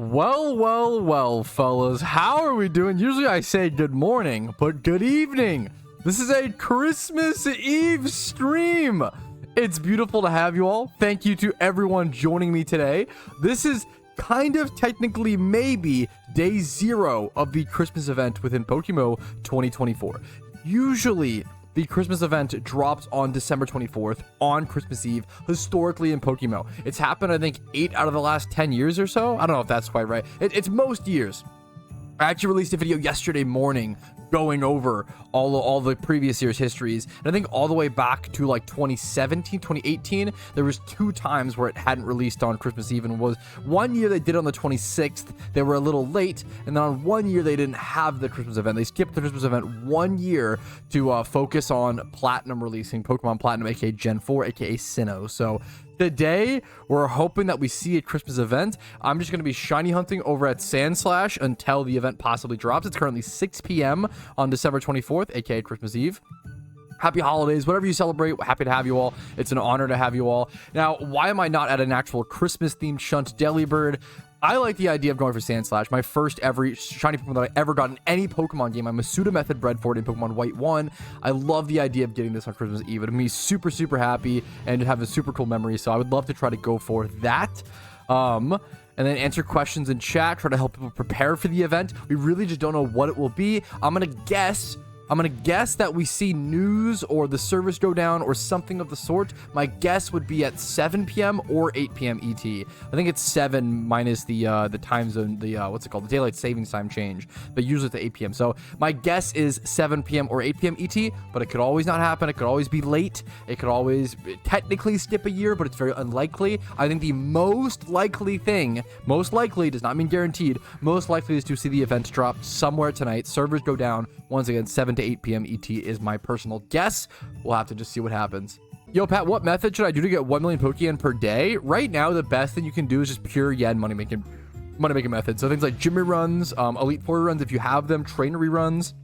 Well, fellas, how are we doing? Usually I say good morning, but good evening. This is a Christmas Eve stream. It's beautiful to have you all. Thank you to everyone joining me today. This is kind of technically maybe day 0 of the Christmas event within PokeMMO 2024. Usually, the Christmas event drops on December 24th on Christmas Eve, historically in PokeMMO. It's happened, I think, 8 out of the last 10 years or so. I don't know if that's quite right. It's most years. I actually released a video yesterday morning going over all the previous year's histories, and I think all the way back to like 2017, 2018, there was 2 times where it hadn't released on Christmas Eve, and was one year they did it on the 26th. They were a little late, and then on one year they didn't have the Christmas event. They skipped the Christmas event 1 year to focus on Platinum releasing Pokemon Platinum, aka Gen 4, aka Sinnoh. So today, we're hoping that we see a Christmas event. I'm just going to be shiny hunting over at Sandslash until the event possibly drops. It's currently 6 p.m. on December 24th, aka Christmas Eve. Happy holidays, whatever you celebrate. Happy to have you all. It's an honor to have you all. Now, why am I not at an actual Christmas-themed Shunt Delibird? I like the idea of going for Sandslash. My first ever shiny Pokemon that I ever got in any Pokemon game. I'm a pseudo method bred for it in Pokemon White 1. I love the idea of getting this on Christmas Eve. It'll be super happy and have a super cool memory. So I would love to try to go for that. And then answer questions in chat, try to help people prepare for the event. We really just don't know what it will be. I'm gonna guess that we see news or the service go down or something of the sort. My guess would be at 7 p.m. or 8 p.m. ET. I think it's 7 minus the time zone, what's it called? The daylight savings time change, but usually it's at 8 p.m. So my guess is 7 p.m. or 8 p.m. ET, but it could always not happen. It could always be late. It could always technically skip a year, but it's very unlikely. I think the most likely thing, most likely does not mean guaranteed, most likely is to see the event drop somewhere tonight. Servers go down once again, 7 to 8 p.m. ET is my personal guess. We'll have to just see what happens. Yo, Pat, what method should I do to get 1 million Pokeyen per day? Right now, the best thing you can do is just pure yen money making methods. So things like Jimmy runs, Elite Four runs if you have them, trainery runs.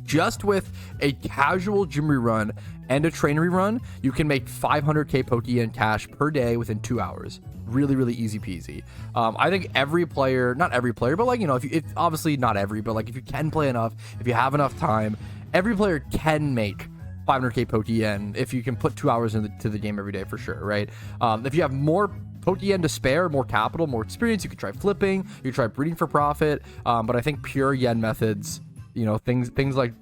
Just with a casual Jimmy run and a trainery run, you can make 500k Pokeyen cash per day within 2 hours. Really easy peasy. I think every player, not every player, but like, you know, if obviously not every, but like if you can play enough, if you have enough time, every player can make 500k Pokeyen if you can put 2 hours into the game every day for sure, right? If you have more Pokeyen to spare, more capital, more experience, you could try flipping, you could try breeding for profit, but I think pure yen methods, you know, things like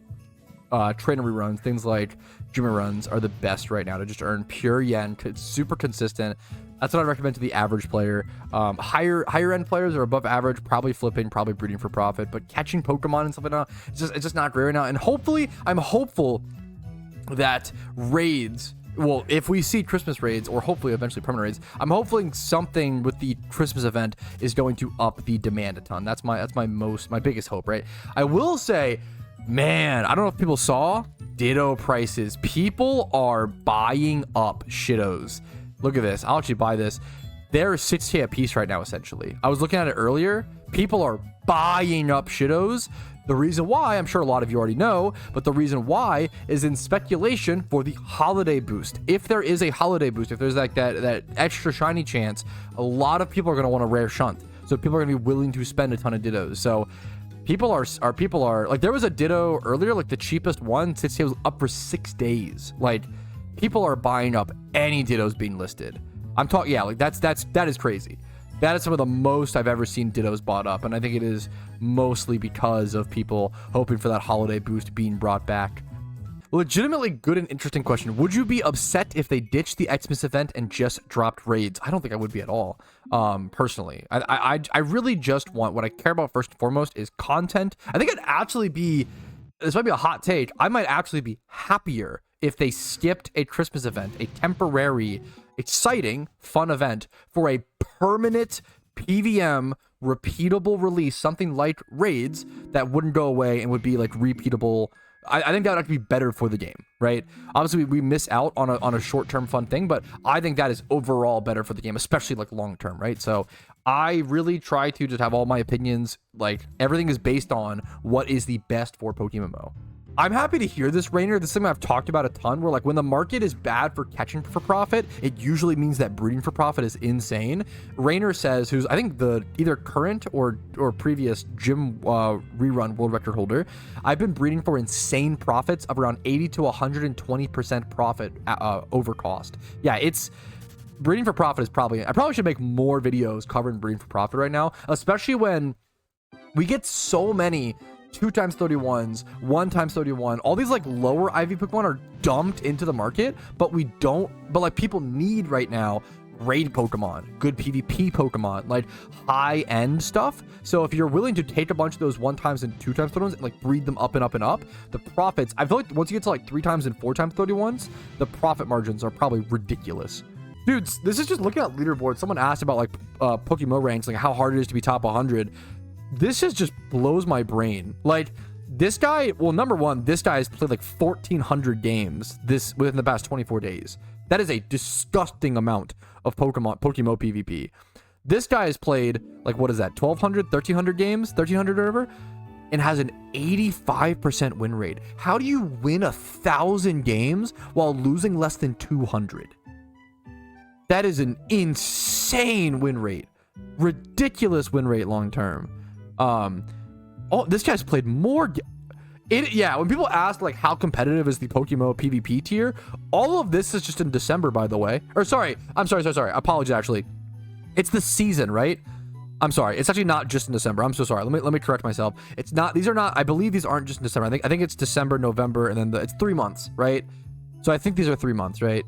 trainery runs, things like Jimmy runs are the best right now to just earn pure yen. It's super consistent. That's what I recommend to the average player. Higher end players are above average, probably flipping, probably breeding for profit, but catching Pokemon and stuff like that, it's just not great right now. And hopefully, I'm hopeful that raids, well, if we see Christmas raids or hopefully eventually permanent raids, I'm hoping something with the Christmas event is going to up the demand a ton. That's my biggest hope, right? I will say, man, I don't know if people saw Ditto prices. People are buying up shittos. Look at this. I'll actually buy this. They're 6k a piece right now, essentially. I was looking at it earlier. People are buying up shittos. The reason why, I'm sure a lot of you already know, but the reason why is in speculation for the holiday boost. If there is a holiday boost, if there's like that extra shiny chance, a lot of people are going to want a rare shunt. So people are going to be willing to spend a ton of Dittos. So people are like, there was a Ditto earlier, like the cheapest one, 6k was up for 6 days. Like, people are buying up any Dittos being listed. I'm talking, yeah, like that is crazy. That is some of the most I've ever seen Dittos bought up, and I think it is mostly because of people hoping for that holiday boost being brought back. Legitimately good and interesting question. Would you be upset if they ditched the Xmas event and just dropped raids? I don't think I would be at all. Personally, I really just want, what I care about first and foremost is content. I think I'd actually be, this might be a hot take, I might actually be happier if they skipped a Christmas event, a temporary, exciting, fun event for a permanent PVM repeatable release, something like raids that wouldn't go away and would be like repeatable. I think that would actually be better for the game, right? Obviously, we miss out on a short-term fun thing, but I think that is overall better for the game, especially like long-term, right? So I really try to just have all my opinions, like everything is based on what is the best for PokeMMO. I'm happy to hear this, Rainer. This is something I've talked about a ton, where like when the market is bad for catching for profit, it usually means that breeding for profit is insane. Rainer says, who's I think the either current or previous gym rerun world record holder, I've been breeding for insane profits of around 80 to 120% profit over cost. Yeah, it's breeding for profit is probably, I probably should make more videos covering breeding for profit right now, especially when we get so many 2x31s, 1x31, all these like lower IV Pokemon are dumped into the market, but like people need right now raid Pokemon, good PvP Pokemon, like high-end stuff. So if you're willing to take a bunch of those 1x and 2x31s and like breed them up and up and up, the profits, I feel like once you get to like 3x and 4x31s, the profit margins are probably ridiculous. Dudes, this is just looking at leaderboard. Someone asked about like PokeMMO ranks, like how hard it is to be top 100. This just blows my brain. Like this guy, well, number one, this guy has played like 1,400 games within the past 24 days. That is a disgusting amount of PokeMMO PvP. This guy has played like, what is that, 1,200, 1,300 games, 1,300 or whatever, and has an 85% win rate. How do you win 1,000 games while losing less than 200? That is an insane win rate. Ridiculous win rate long term. Oh, this guy's played more. Yeah, when people ask like how competitive is the PokeMMO PvP tier, all of this is just in December, by the way. Or sorry, I'm sorry. I apologize. Actually, it's the season, right? I'm sorry. It's actually not just in December. I'm so sorry. Let me correct myself. It's not. These are not. I believe these aren't just in December. I think it's December, November, and then it's 3 months, right? So I think these are 3 months, right?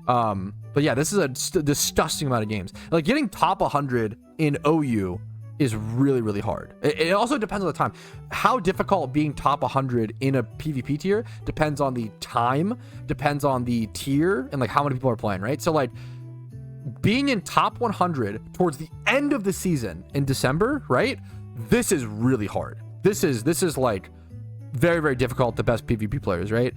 But yeah, this is a disgusting amount of games. Like getting top 100 in OU is really, really hard. It also depends on the time. How difficult being top 100 in a PvP tier depends on the time, depends on the tier, and like how many people are playing, right? So like being in top 100 towards the end of the season in December, right? This is really hard. This is like very, very difficult. The best PvP players, right?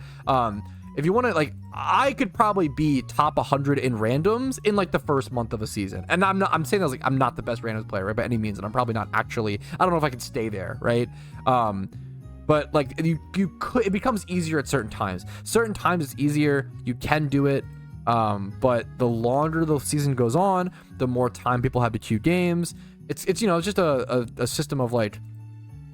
If you want to, like, I could probably be top 100 in randoms in like the first month of a season. And I'm saying that like I'm not the best randoms player, right, by any means, and I'm probably not actually. I don't know if I can stay there, right? But like you could. It becomes easier at certain times. Certain times it's easier. You can do it. But the longer the season goes on, the more time people have to queue games. It's it's just a system of like,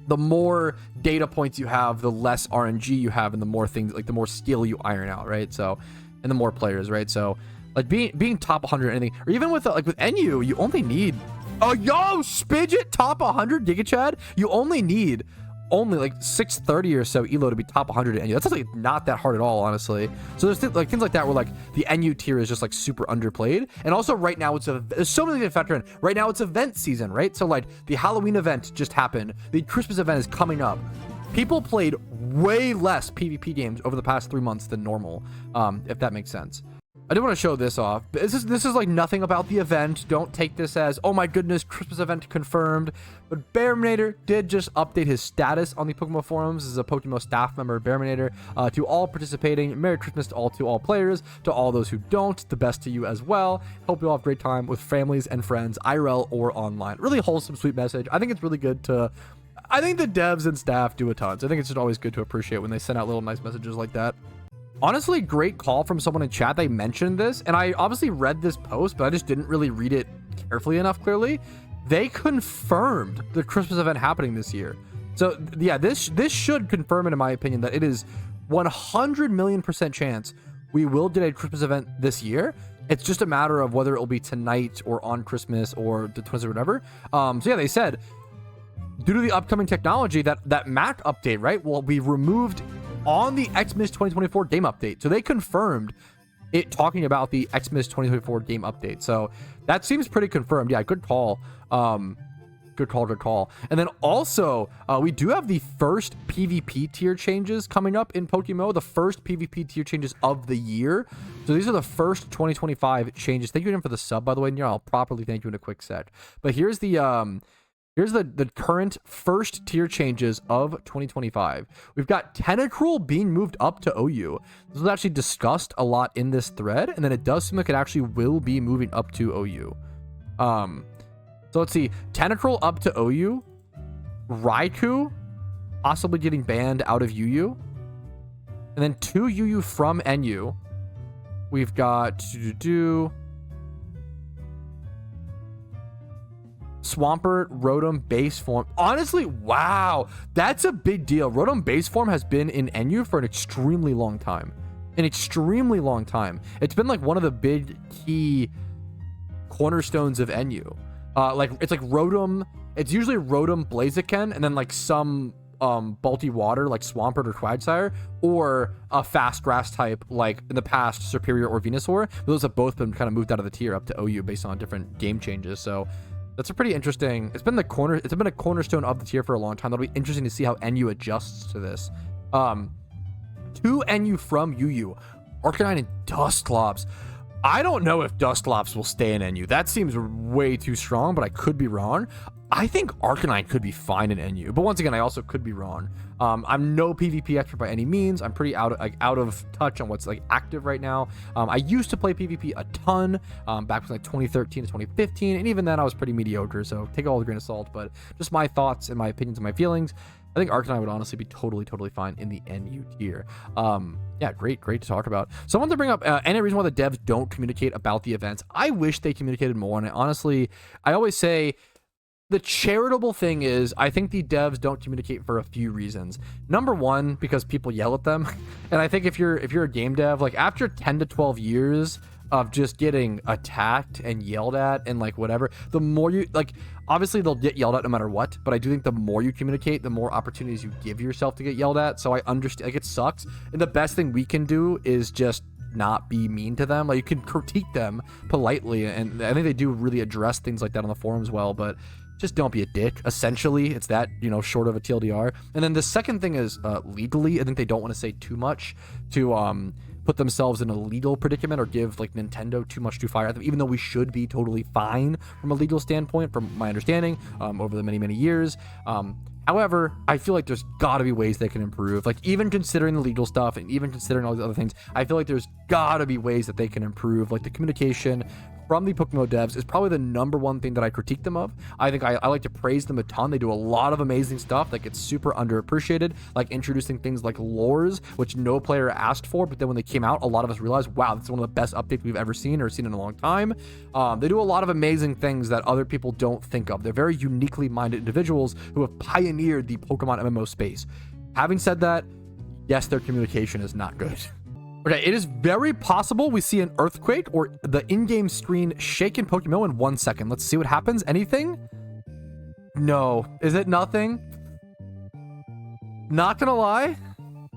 the more data points you have, the less RNG you have, and the more things, like the more skill you iron out, right? So, and the more players, right? So, like being top 100 or anything, or even with like with NU, you only need Spidget top 100 Giga Chad. You only need like 630 or so elo to be top 100 at NU. That's actually not that hard at all, honestly. So there's things like that where like the NU tier is just like super underplayed. And also right now there's so many things to factor in. Right now it's event season, right? So like the Halloween event just happened. The Christmas event is coming up. People played way less PvP games over the past 3 months than normal, if that makes sense. I do want to show this off. This is like nothing about the event. Don't take this as, oh my goodness, Christmas event confirmed. But Bearminator did just update his status on the PokeMMO forums. This is a PokeMMO staff member, Bearminator. To all participating, Merry Christmas to all players. To all those who don't, the best to you as well. Hope you all have a great time with families and friends, IRL or online. Really wholesome, sweet message. I think it's really good to... I think the devs and staff do a ton. So I think it's just always good to appreciate when they send out little nice messages like that. Honestly, great call from someone in chat. They mentioned this, and I obviously read this post, but I just didn't really read it carefully enough, clearly. They confirmed the Christmas event happening this year. So yeah, this should confirm it, in my opinion, that it is 100 million% chance we will get a Christmas event this year. It's just a matter of whether it will be tonight or on Christmas or the 20th or whatever. So yeah, they said, due to the upcoming technology, that map update, right, will be removed on the Xmas 2024 game update. So they confirmed it, talking about the Xmas 2024 game update. So that seems pretty confirmed. Yeah, good call. Good call. And then also, we do have the first PvP tier changes coming up in PokeMMO, the first PvP tier changes of the year. So these are the first 2025 changes. Thank you again for the sub, by the way, and I'll properly thank you in a quick sec. But here's the current first tier changes of 2025. We've got Tentacruel being moved up to OU. This was actually discussed a lot in this thread, and then it does seem like it actually will be moving up to OU. So let's see. Tentacruel up to OU. Raikou possibly getting banned out of UU. And then 2 UU from NU. We've got Swampert, Rotom, base form. Honestly, wow, that's a big deal. Rotom base form has been in NU for an extremely long time. It's been like one of the big key cornerstones of NU. It's like Rotom. It's usually Rotom, Blaziken, and then like some Balti Water like Swampert or Quagsire, or a fast grass type like in the past Superior or Venusaur. Those have both been kind of moved out of the tier up to OU based on different game changes. So that's a pretty interesting. It's been a cornerstone of the tier for a long time. That'll be interesting to see how NU adjusts to this. 2 NU from UU, Arcanine and Dusclops. I don't know if Dusclops will stay in NU. That seems way too strong, but I could be wrong. I think Arcanine could be fine in NU, but once again, I also could be wrong. I'm no PvP expert by any means. I'm pretty out of touch on what's like active right now. I used to play PvP a ton back from like 2013 to 2015, and even then I was pretty mediocre. So take it all with a grain of salt. But just my thoughts and my opinions and my feelings. I think Arcanine would honestly be totally fine in the NU tier. Yeah, great to talk about. So I wanted to bring up any reason why the devs don't communicate about the events. I wish they communicated more. And honestly, I always say the charitable thing is I think the devs don't communicate for a few reasons. Number one, because people yell at them. And I think if you're a game dev, like after 10 to 12 years of just getting attacked and yelled at and like whatever, the more you like, obviously they'll get yelled at no matter what, but I do think the more you communicate, the more opportunities you give yourself to get yelled at. So I understand, like, it sucks, and the best thing we can do is just not be mean to them. Like, you can critique them politely, and I think they do really address things like that on the forums well, but just don't be a dick. Essentially, it's that, short of a TLDR. And then the second thing is legally, I think they don't want to say too much to put themselves in a legal predicament or give like Nintendo too much to fire at them, even though we should be totally fine from a legal standpoint, from my understanding, over the many years. However, I feel like there's got to be ways they can improve. Like, even considering the legal stuff and even considering all these other things, I feel like there's got to be ways that they can improve. Like, the communication from the PokeMMO devs is probably the number one thing that I critique them of. I think I like to praise them a ton. They do a lot of amazing stuff that gets super underappreciated, like introducing things like lures, which no player asked for, but then when they came out, a lot of us realized, wow, that's one of the best updates we've ever seen or seen in a long time. They do a lot of amazing things that other people don't think of. They're very uniquely minded individuals who have pioneered the Pokemon MMO space. Having said that, yes, their communication is not good. Okay, it is very possible we see an earthquake or the in-game screen shake in PokeMMO in 1 second. Let's see what happens. Anything? No. Is it nothing? Not gonna lie,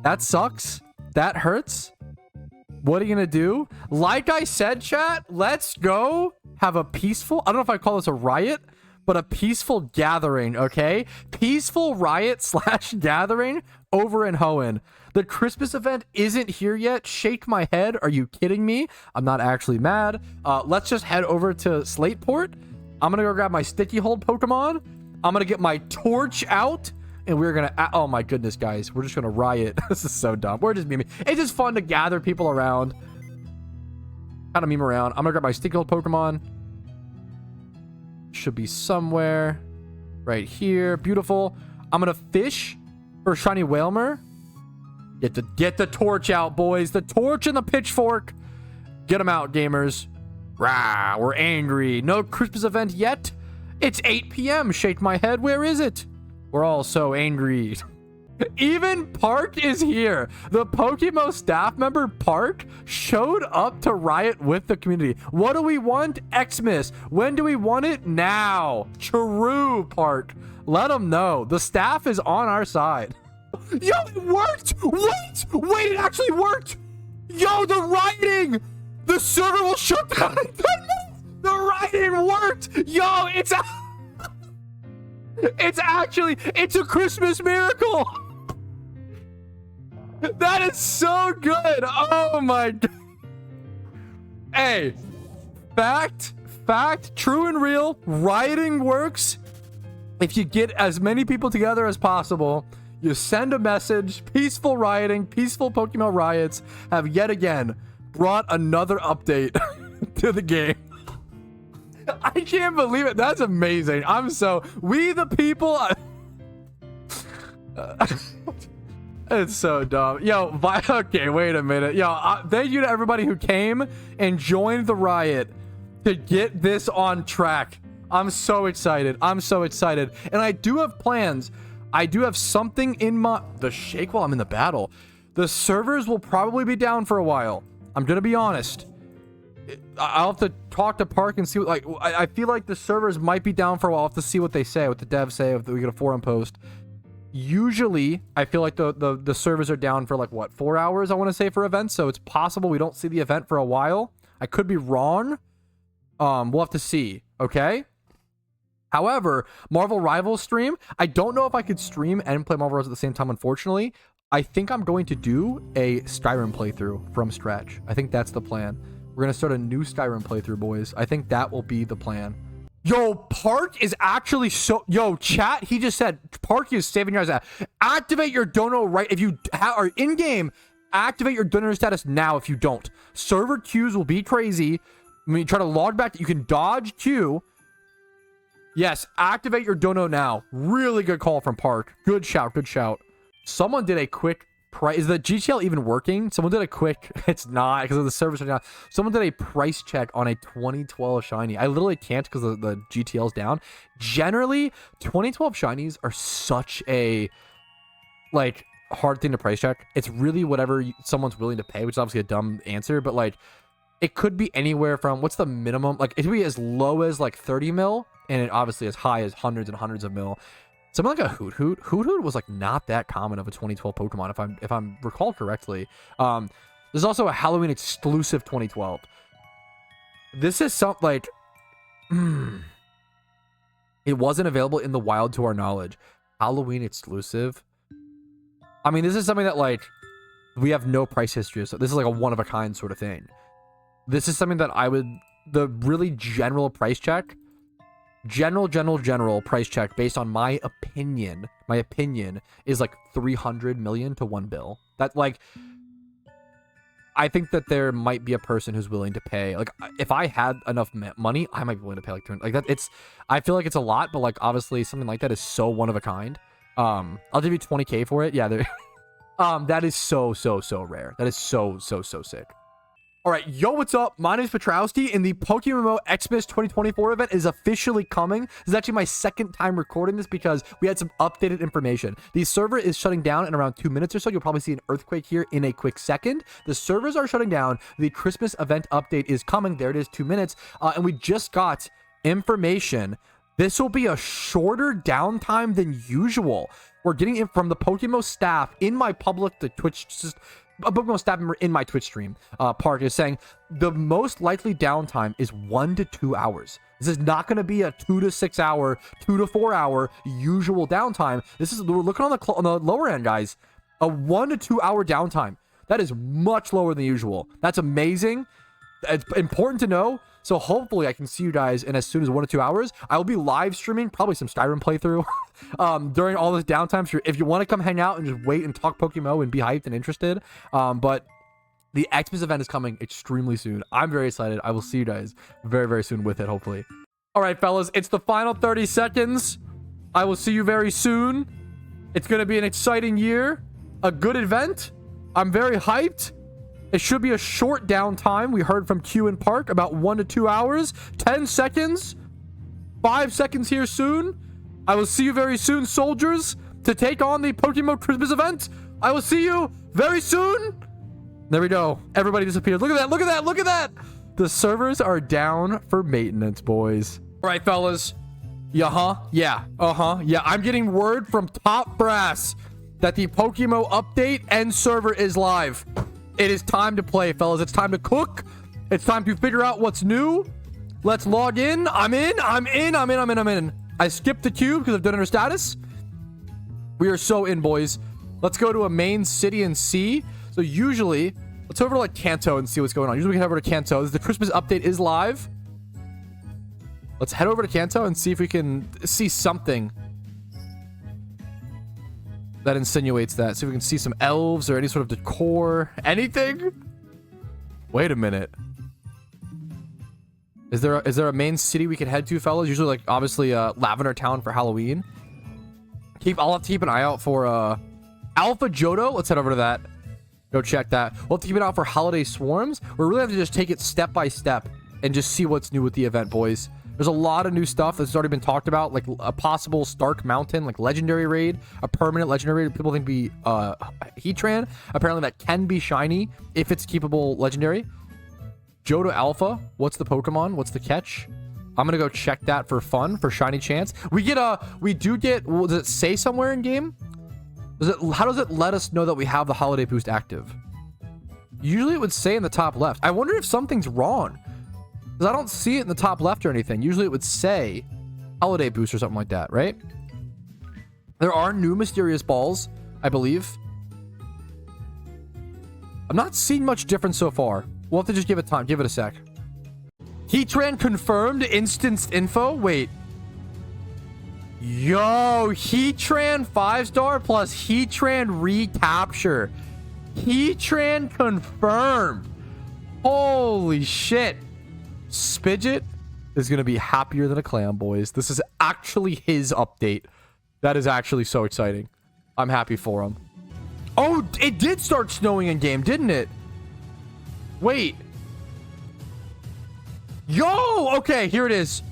that sucks. That hurts. What are you gonna do? Like I said, chat, let's go have a peaceful, I don't know if I call this a riot, but a peaceful gathering, okay? Peaceful riot / gathering over in Hoenn. The Christmas event isn't here yet. Shake my head. Are you kidding me? I'm not actually mad. Let's just head over to Slateport. I'm going to go grab my Sticky Hold Pokemon. I'm going to get my torch out. And we're going to... Oh, my goodness, guys. We're just going to riot. This is so dumb. We're just memeing. It's just fun to gather people around. Kind of meme around. I'm going to grab my Sticky Hold Pokemon. Should be somewhere. Right here. Beautiful. I'm going to fish for Shiny Wailmer. Get the torch out, boys. The torch and the pitchfork. Get them out, gamers. Rah, we're angry. No Christmas event yet. It's 8 p.m. Shake my head. Where is it? We're all so angry. Even Park is here. The PokeMMO staff member Park showed up to riot with the community. What do we want? Xmas. When do we want it? Now. True, Park. Let them know. The staff is on our side. Yo, it worked! Wait, it actually worked! Yo, the writing! The server will shut down in 10 minutes! The writing worked! Yo, it's a Christmas miracle! That is so good! Oh my god! Hey, fact, true and real, rioting works. If you get as many people together as possible, you send a message. Peaceful rioting, peaceful PokeMMO riots have yet again brought another update to the game. I can't believe it. That's amazing. We the people. It's so dumb. Yo, okay, wait a minute. Yo, thank you to everybody who came and joined the riot to get this on track. I'm so excited. I'm so excited. And I do have plans. I do have something in my... The shake while I'm in the battle. The servers will probably be down for a while. I'm going to be honest. I'll have to talk to Park and see what... Like, I feel like the servers might be down for a while. I'll have to see what they say, what the devs say, if we get a forum post. Usually, I feel like the servers are down for like, what, 4 hours, I want to say, for events. So it's possible we don't see the event for a while. I could be wrong. We'll have to see. Okay? However, Marvel Rivals stream, I don't know if I could stream and play Marvel Rivals at the same time, unfortunately. I think I'm going to do a Skyrim playthrough from scratch. I think that's the plan. We're going to start a new Skyrim playthrough, boys. I think that will be the plan. Yo, Park is actually so... Yo, chat, he just said, Park is saving your ass. Activate your dono right... If you are in-game, activate your donor status now if you don't. Server queues will be crazy. When you try to log back, you can dodge queue. Yes, activate your dono now. Really good call from Park. Good shout, good shout. Someone did a quick... Is the GTL even working? Someone did a quick... It's not, because of the servers are down. Someone did a price check on a 2012 shiny. I literally can't because the GTL's down. Generally, 2012 shinies are such a, like, hard thing to price check. It's really whatever someone's willing to pay, which is obviously a dumb answer, but, like, it could be anywhere from... What's the minimum? Like, it could be as low as, like, 30 mil, and it obviously as high as hundreds and hundreds of mil. Something like a Hoot Hoot. Hoot Hoot was like not that common of a 2012 Pokemon, if I'm recall correctly. There's also a Halloween exclusive 2012. This is something like it wasn't available in the wild to our knowledge. Halloween exclusive. I mean, this is something that like we have no price history, so this is like a one of a kind sort of thing. This is something that I would the really general price check. General price check based on my opinion is like 300 million to 1 bill. That like I think that there might be a person who's willing to pay, like if I had enough money I might be willing to pay like 200, like that. It's I feel like it's a lot, but like obviously something like that is so one of a kind. I'll give you 20k for it. Yeah, there that is so rare. That is so sick. All right, yo, what's up? My name is Patrouski, and the PokeMMO Xmas 2024 event is officially coming. This is actually my second time recording this because we had some updated information. The server is shutting down in around 2 minutes or so. You'll probably see an earthquake here in a quick second. The servers are shutting down. The Christmas event update is coming. There it is, 2 minutes. And we just got information. This will be a shorter downtime than usual. We're getting it from the PokeMMO staff in my public, the Twitch system. A Pokemon staff member in my Twitch stream, Park, is saying the most likely downtime is 1 to 2 hours. This is not going to be a 2 to 6 hour, 2 to 4 hour usual downtime. This is, we're looking on the lower end, guys. A 1 to 2 hour downtime. That is much lower than usual. That's amazing. It's important to know. So hopefully I can see you guys in as soon as 1 to 2 hours. I will be live streaming probably some Skyrim playthrough during all this downtime. So if you want to come hang out and just wait and talk PokeMMO and be hyped and interested. But the Xmas event is coming extremely soon. I'm very excited. I will see you guys very soon with it, hopefully. All right, fellas, it's the final 30 seconds. I will see you very soon. It's going to be an exciting year, a good event. I'm very hyped. It should be a short downtime. We heard from Q and Park about 1 to 2 hours. 10 seconds. 5 seconds here soon. I will see you very soon, soldiers, to take on the PokeMMO Christmas event. I will see you very soon. There we go. Everybody disappeared. Look at that. Look at that. Look at that. The servers are down for maintenance, boys. All right, fellas. Yeah. Yeah. I'm getting word from top brass that the PokeMMO update and server is live. It is time to play, fellas. It's time to cook. It's time to figure out what's new. Let's log in. I'm in. I skipped the queue because I've done under status. We are so in, boys. Let's go to a main city and see. So usually, let's head over to like Kanto and see what's going on. Usually we head over to Kanto. The Christmas update is live. Let's head over to Kanto and see if we can see something that insinuates that. See if we can see some elves or any sort of decor. Anything? Wait a minute. Is there a main city we can head to, fellas? Usually, like, obviously, Lavender Town for Halloween. I'll have to keep an eye out for Alpha Johto. Let's head over to that. Go check that. We'll have to keep it out for holiday swarms. We really have to just take it step by step and just see what's new with the event, boys. There's a lot of new stuff that's already been talked about, like a possible Stark Mountain, like legendary raid, a permanent legendary raid. People think be Heatran. Apparently that can be shiny if it's keepable legendary. Johto Alpha. What's the Pokemon? What's the catch? I'm gonna go check that for fun, for shiny chance. We do get, does it say somewhere in game? How does it let us know that we have the holiday boost active? Usually it would say in the top left. I wonder if something's wrong, because I don't see it in the top left or anything. Usually it would say holiday boost or something like that, right? There are new mysterious balls, I believe. I'm not seeing much difference so far. We'll have to just give it time. Give it a sec. Heatran confirmed. Instanced info. Wait. Yo, Heatran 5-star plus Heatran recapture. Heatran confirmed. Holy shit. Spidget is going to be happier than a clam, boys. This is actually his update. That is actually so exciting. I'm happy for him. Oh, it did start snowing in game, didn't it? Wait. Yo, okay, here it is.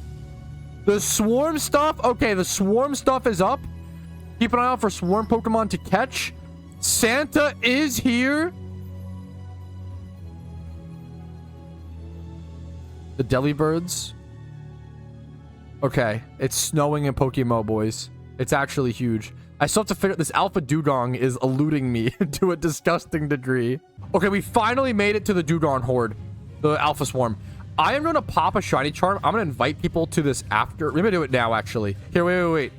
The swarm stuff. Okay, the swarm stuff is up. Keep an eye out for swarm Pokemon to catch. Santa is here. The Delibirds. Okay, it's snowing in PokeMMO, boys. It's actually huge. I still have to figure this Alpha Dugong is eluding me to a disgusting degree. Okay, we finally made it to the Dugong Horde, the Alpha Swarm. I am going to pop a shiny charm. I'm going to invite people to this after. We're going to do it now, actually. Here, wait.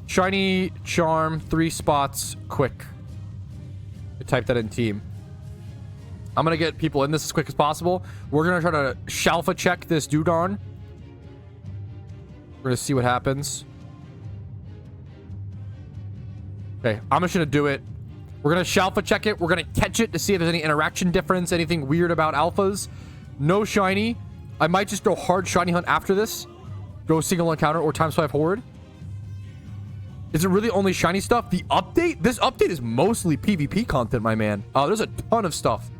Shiny charm, 3 spots, quick. I type that in team. I'm going to get people in this as quick as possible. We're going to try to Shalfa check this Dugong. We're going to see what happens. Okay, I'm just going to do it. We're going to Shalfa check it. We're going to catch it to see if there's any interaction difference, anything weird about alphas. No shiny. I might just go hard shiny hunt after this. Go single encounter or ×5 horde. Is it really only shiny stuff? The update? This update is mostly PvP content, my man. There's a ton of stuff.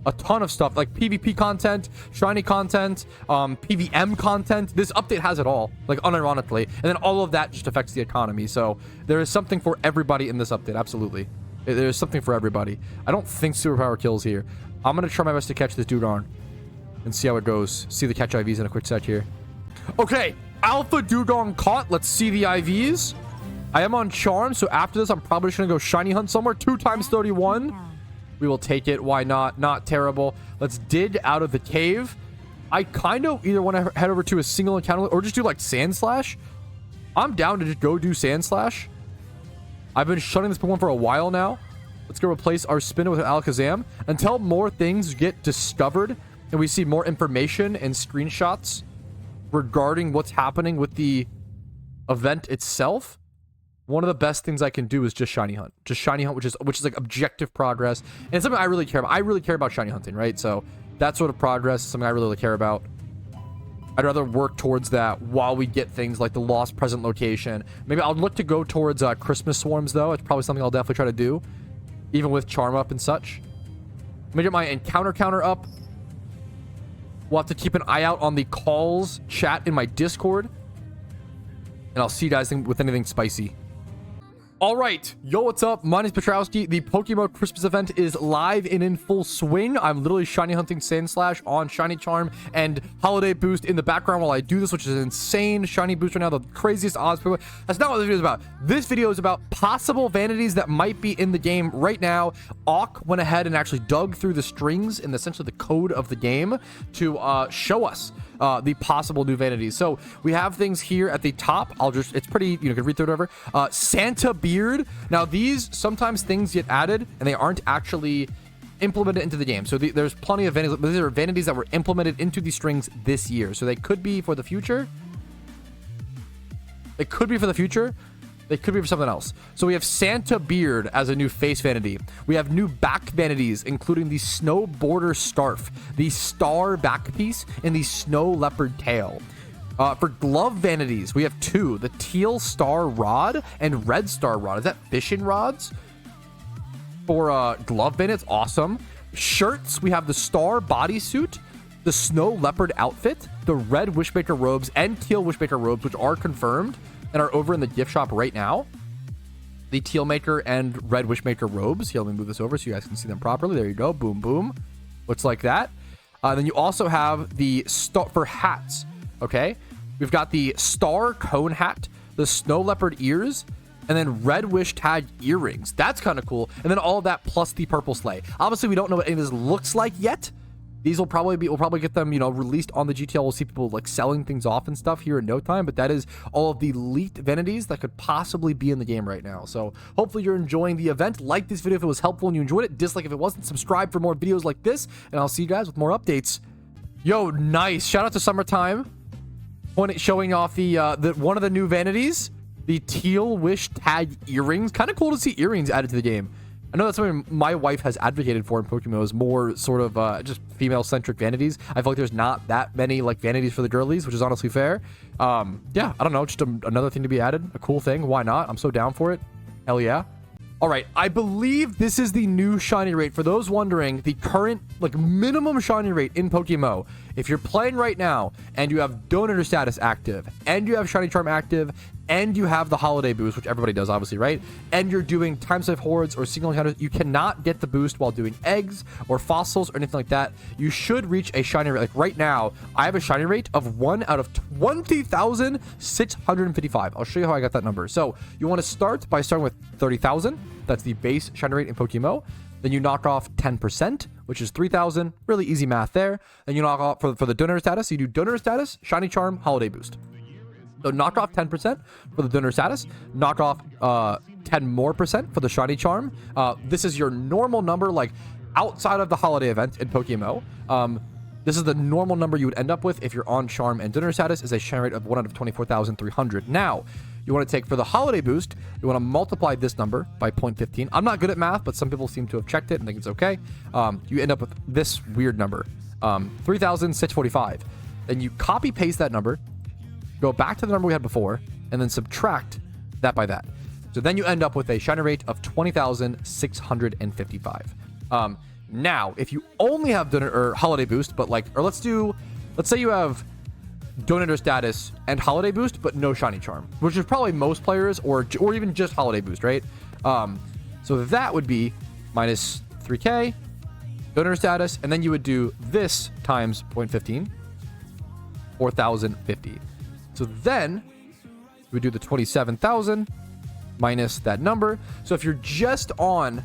A ton of stuff. Like PvP content, shiny content, PVM content. This update has it all. Like, unironically. And then all of that just affects the economy. So, there is something for everybody in this update. Absolutely. There's something for everybody. I don't think superpower kills here. I'm going to try my best to catch this Dugong and see how it goes. See the catch IVs in a quick sec here. Okay, Alpha Dugong caught. Let's see the IVs. I am on charm, so after this, I'm probably just gonna go shiny hunt somewhere. 2 × 31. We will take it. Why not? Not terrible. Let's dig out of the cave. I kind of either want to head over to a single encounter or just do like Sand Slash. I'm down to just go do Sand Slash. I've been shutting this Pokemon for a while now. Let's go replace our Spinner with Alakazam until more things get discovered and we see more information and screenshots regarding what's happening with the event itself. One of the best things I can do is just shiny hunt. Just shiny hunt, which is like objective progress. And it's something I really care about. I really care about shiny hunting, right? So that sort of progress is something I really care about. I'd rather work towards that while we get things like the lost present location. Maybe I'll look to go towards Christmas swarms, though. It's probably something I'll definitely try to do, even with charm up and such. Let me get my encounter counter up. We'll have to keep an eye out on the calls chat in my Discord. And I'll see you guys with anything spicy. All right, yo, what's up? My name's Patrouski. The PokeMMO Christmas event is live and in full swing. I'm literally shiny hunting Sand Slash on Shiny Charm and Holiday Boost in the background while I do this, which is an insane shiny boost right now, the craziest odds. That's not what this video is about. This video is about possible vanities that might be in the game right now. Auk went ahead and actually dug through the strings and essentially the code of the game to show us the possible new vanities. So we have things here at the top. It's pretty, you can read through it over. Santa Beard. Now these, sometimes things get added and they aren't actually implemented into the game. So there's plenty of vanities, but these are vanities that were implemented into the strings this year. So they could be for the future. They could be for the future. They could be for something else. So we have Santa Beard as a new face vanity. We have new back vanities, including the Snow Border Scarf, the Star back piece, and the Snow Leopard tail. For glove vanities, we have two: the teal star rod and red star rod. Is that fishing rods? For glove vanities, awesome. Shirts, we have the star bodysuit, the snow leopard outfit, the red wishmaker robes, and teal wishmaker robes, which are confirmed and are over in the gift shop right now. The teal maker and red wishmaker robes. Here, let me move this over so you guys can see them properly. There you go. Boom, boom. Looks like that. Then you also have the star for hats. Okay, we've got the star cone hat, the snow leopard ears, and then red wish tag earrings. That's kind of cool. And then all of that plus the purple sleigh. Obviously, we don't know what any of this looks like yet. These will probably be, we'll probably get them, you know, released on the GTL. We'll see people like selling things off and stuff here in no time, but that is all of the leaked vanities that could possibly be in the game right now. So hopefully you're enjoying the event. Like this video if it was helpful and you enjoyed it. Dislike if it wasn't. Subscribe for more videos like this, and I'll see you guys with more updates. Yo, nice. Shout out to Summertime. Showing off the one of the new vanities, the teal wish tag earrings. Kind of cool to see earrings added to the game. I know that's something my wife has advocated for in PokeMMO, is more sort of just female-centric vanities. I feel like there's not that many like vanities for the girlies, which is honestly fair. Yeah, I don't know, just another thing to be added, a cool thing. Why not? I'm so down for it. Hell yeah. All right, I believe this is the new shiny rate. For those wondering, the current like minimum shiny rate in PokeMMO, if you're playing right now and you have Donator status active and you have Shiny Charm active and you have the holiday boost, which everybody does obviously, right? And you're doing time save hordes or single encounters, you cannot get the boost while doing eggs or fossils or anything like that. You should reach a shiny rate. Like right now, I have a shiny rate of 1 out of 20,655. I'll show you how I got that number. So you want to start by starting with 30,000. That's the base shiny rate in PokeMMO. Then you knock off 10%, which is 3,000. Really easy math there. Then you knock off for the Donator status. So you do Donator status, Shiny Charm, Holiday Boost. So knock off 10% for the Donator status. Knock off 10 more percent for the Shiny Charm. This is your normal number, like outside of the holiday event in PokeMMO. This is the normal number you would end up with if you're on Charm and Donator status, is a shiny rate of 1 out of 24,300. Now, you want to take for the holiday boost, you want to multiply this number by 0.15. I'm not good at math, but some people seem to have checked it and think it's okay. You end up with this weird number, 3,645. Then you copy paste that number, go back to the number we had before, and then subtract that by that. So then you end up with a shiny rate of 20,655. Now, if you only have Donator or holiday boost, but like, or let's say you have Donator status and holiday boost, but no shiny charm, which is probably most players, or even just holiday boost, right? So that would be minus 3k Donator status, and then you would do this times 0.15, 4,050. So then you would do the 27,000 minus that number. So if you're just on,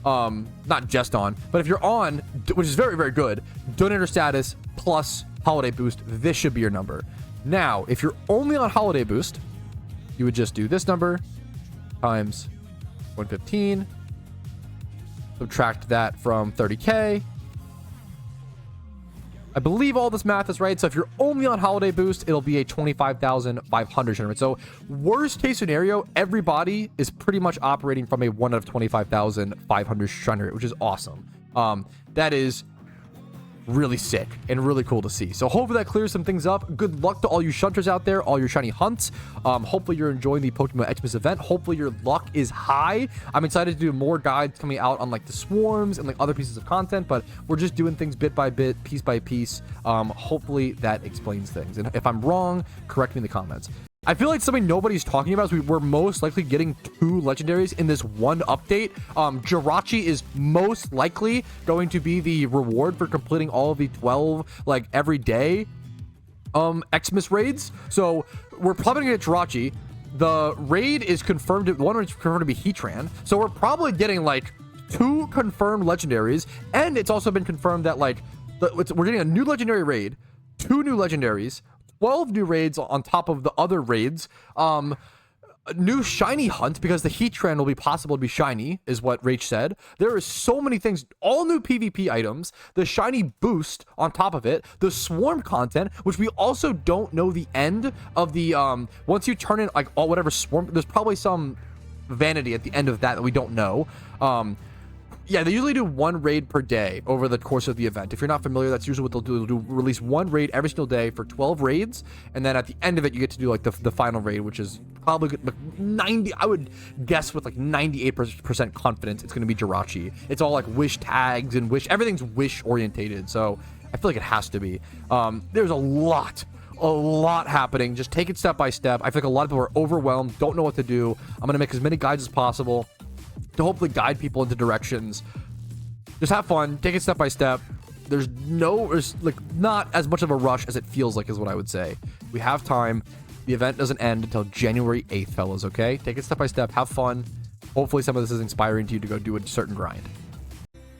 not just on, but if you're on, which is very, very good, Donator status plus holiday boost, this should be your number. Now, if you're only on holiday boost, you would just do this number times 115, subtract that from 30k. I believe all this math is right. So if you're only on holiday boost, it'll be a 25,500 shiny rate. So worst case scenario, everybody is pretty much operating from a 1 out of 25,500 shiny rate, which is awesome. That is really sick and really cool to see. So hopefully that clears some things up. Good luck to all you shunters out there, all your shiny hunts. Hopefully you're enjoying the PokeMMO Xmas event. Hopefully your luck is high. I'm excited to do more guides coming out on like the swarms and like other pieces of content, but we're just doing things bit by bit, piece by piece. Hopefully that explains things, and if I'm wrong, correct me in the comments. I feel like something nobody's talking about is we're most likely getting 2 legendaries in this one update. Jirachi is most likely going to be the reward for completing all of the 12 like every day Xmas raids. So we're probably gonna get Jirachi. The raid is confirmed, one is confirmed to be Heatran. So we're probably getting like 2 confirmed legendaries, and it's also been confirmed that like we're getting a new legendary raid, 2 new legendaries, 12 new raids on top of the other raids. New shiny hunt, because the Heatran will be possible to be shiny, is what Rach said. There is so many things, all new PvP items, the shiny boost on top of it, the swarm content, which we also don't know the end of the, once you turn in like all whatever swarm, there's probably some vanity at the end of that we don't know. Yeah, they usually do one raid per day over the course of the event. If you're not familiar, that's usually what they'll do. They'll release one raid every single day for 12 raids, and then at the end of it, you get to do like the final raid, which is probably like 90. I would guess with like 98% confidence it's going to be Jirachi. It's all like wish tags and wish. Everything's wish orientated, so I feel like it has to be. There's a lot happening. Just take it step by step. I feel like a lot of people are overwhelmed, don't know what to do. I'm going to make as many guides as possible to hopefully guide people into directions. Just have fun, take it step by step. There's like not as much of a rush as it feels like, is what I would say. We have time. The event doesn't end until January 8th, fellas, okay? Take it step by step, have fun. Hopefully some of this is inspiring to you to go do a certain grind.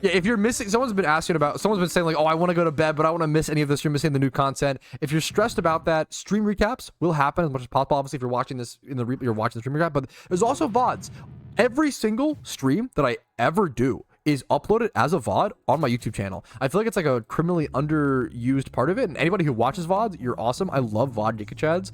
Yeah, if you're missing, someone's been saying like, oh, I want to go to bed, but I don't want to miss any of this. You're missing the new content. If you're stressed about that, stream recaps will happen as much as possible. Obviously, if you're watching this you're watching the stream recap, but there's also VODs. Every single stream that I ever do is uploaded as a VOD on my YouTube channel. I feel like it's like a criminally underused part of it. And anybody who watches VODs, you're awesome. I love VOD Gigachads.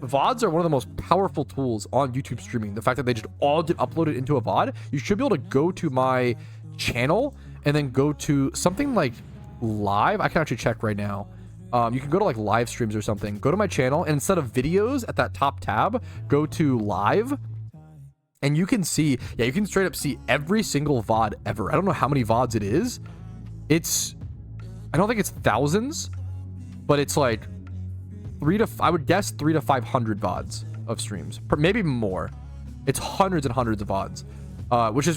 VODs are one of the most powerful tools on YouTube streaming. The fact that they just all get uploaded into a VOD, you should be able to go to my channel and then go to something like live. I can actually check right now. You can go to like live streams or something. Go to my channel, and instead of videos at that top tab, go to live. And you can see, yeah, you can straight up see every single VOD ever. I don't know how many VODs it is. I don't think it's thousands, but it's like I would guess 300 to 500 VODs of streams, maybe more. It's hundreds and hundreds of VODs, which is